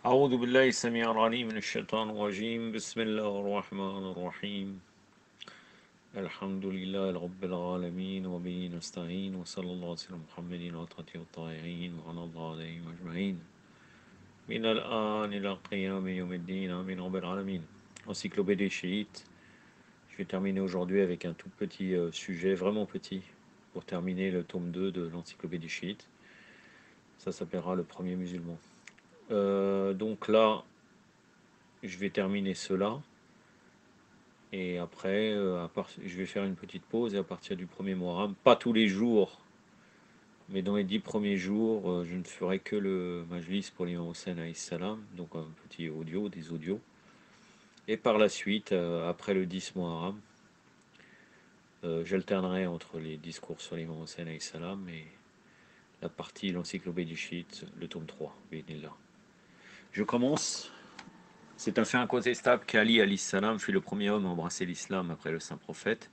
أعوذ بالله السميع العليم من الشيطان الرجيم بسم الله الرحمن الرحيم الحمد لله رب العالمين وبه نستعين وصلى الله على سيدنا محمد وآله الطاهرين وعلى الله عليهم أجمعين من الآن إلى قيام يوم الدين آمين رب العالمين. Encyclopédie chiite. Je vais terminer aujourd'hui avec un tout petit sujet, vraiment petit, pour terminer le tome 2 de l'encyclopédie chiite. Ça s'appellera le premier musulman. Donc là, je vais terminer cela. Et après, je vais faire une petite pause et à partir du premier Muharram, pas tous les jours, mais dans les 10 premiers jours, je ne ferai que le Majlis pour l'imam Hossein alayhi salam, donc un petit audio, des audios. Et par la suite, après le 10 Muharram, j'alternerai entre les discours sur l'imam Hossein alayhi salam et la partie l'encyclopédie chiite, le tome 3, Bismillah. Je commence. C'est un fait incontestable qu'Ali alayhi salam fut le premier homme à embrasser l'islam après le saint prophète,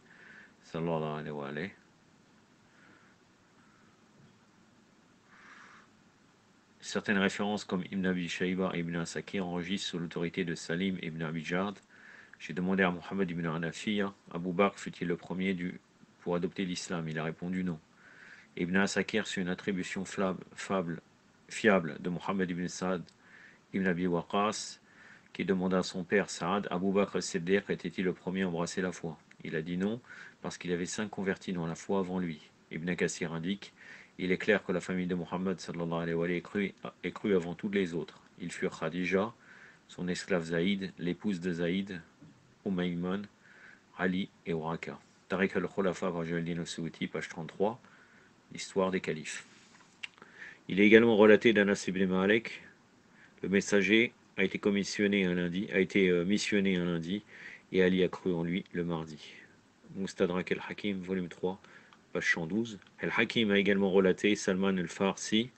sallallahu alayhi wa alayhi. Certaines références comme Ibn Abi Shayba et Ibn Asakir enregistrent sous l'autorité de Salim ibn Abi Jard. J'ai demandé à Mohammed ibn Hanafiya, Abu Bakr fut-il le premier pour adopter l'islam? Il a répondu non. Ibn Asakir suit une attribution fiable de Mohammed ibn Saad ibn Abi Waqas, qui demanda à son père Saad, Abu Bakr al-Siddiq était-il le premier à embrasser la foi? Il a dit non, parce qu'il y avait 5 convertis dans la foi avant lui. Ibn Kassir indique, il est clair que la famille de Mohammed sallallahu alayhi wa alayhi est crue avant toutes les autres. Ils furent Khadija, son esclave Zaïd, l'épouse de Zaïd, Umayman, Ali et Uraka. Tariq al-Khulafa, Rajaluddin al-Suyuti, page 33, l'histoire des califes. Il est également relaté d'Anas ibn Malik, le messager a été missionné un lundi, et Ali a cru en lui le mardi. Mustadrak al-Hakim, volume 3, page 112. Al-Hakim a également relaté Salman al-Farsi,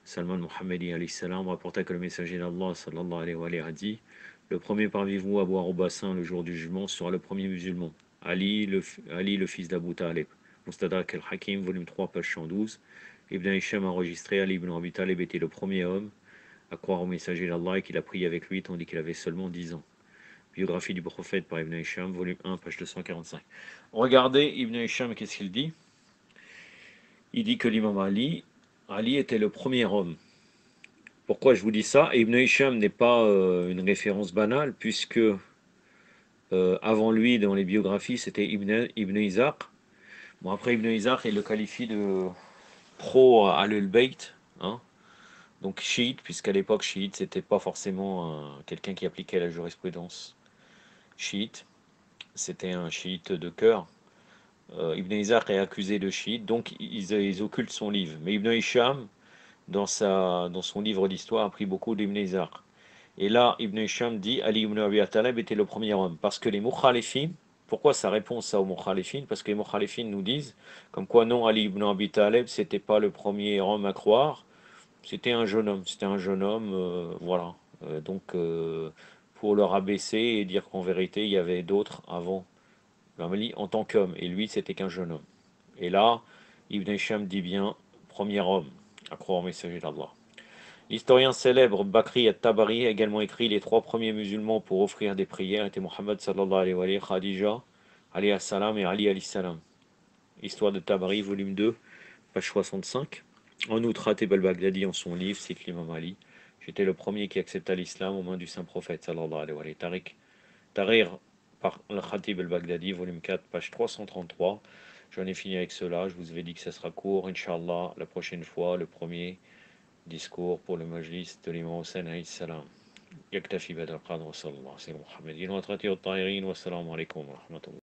Salman Mohammedi alayhi salam, rapporta que le messager d'Allah sallallahu alayhi wa alayhi a dit: le premier parmi vous à boire au bassin le jour du jugement sera le premier musulman, Ali le fils d'Abu Talib. Mustadrak al-Hakim, volume 3, page 112. Ibn Hisham a enregistré Ali ibn Abi Talib était le premier homme à croire au messager d'Allah et qu'il a prié avec lui tandis qu'il avait seulement 10 ans. Biographie du prophète par Ibn Hisham, volume 1, page 245. Regardez Ibn Hisham, qu'est-ce qu'il dit? Il dit que l'imam Ali était le premier homme. Pourquoi je vous dis ça? Ibn Hisham n'est pas une référence banale, puisque avant lui, dans les biographies, c'était Ibn Ishaq. Bon, après Ibn Ishaq, il le qualifie de pro-Ahlul Bayt, hein? Donc chiite, puisqu'à l'époque, chiite, c'était pas forcément quelqu'un qui appliquait la jurisprudence chiite, c'était un chiite de cœur. Ibn Ishaq est accusé de chiite, donc ils occultent son livre. Mais Ibn Hisham, dans son livre d'histoire, a pris beaucoup d'Ibn Ishaq. Et là, Ibn Hisham dit Ali ibn Abi Talib était le premier homme. Parce que les Mukhalifin, pourquoi ça répond ça aux Mukhalifin? Parce que les Mukhalifin nous disent, comme quoi non, Ali ibn Abi Talib, c'était pas le premier homme à croire, c'était un jeune homme. C'était un jeune homme, voilà. Donc, pour le rabaisser et dire qu'en vérité, il y avait d'autres avant Ali en tant qu'homme, et lui, c'était qu'un jeune homme. Et là, Ibn Hisham dit bien, premier homme à croire au messager d'Allah. L'historien célèbre Bakri al-Tabari a également écrit les 3 premiers musulmans pour offrir des prières étaient Mohammed sallallahu alayhi wa alayhi, Khadija alayhi salam et Ali alayhi salam. Histoire de Tabari, volume 2, page 65. En outre, Ratib al-Baghdadi, en son livre, cite l'imam Ali. J'étais le premier qui accepta l'islam aux mains du saint prophète sallallahu alayhi wa alayhi. Tahrir par Al-Khatib al-Baghdadi, volume 4, page 333. J'en ai fini avec cela. Je vous avais dit que ça sera court, Inch'Allah. La prochaine fois, le premier discours pour le majlis de l'imam Hossein alayhi salam. يكتفي بهذا القدر وصلى الله على سيدنا محمد وعلى آله الطاهرين والسلام عليكم ورحمة الله.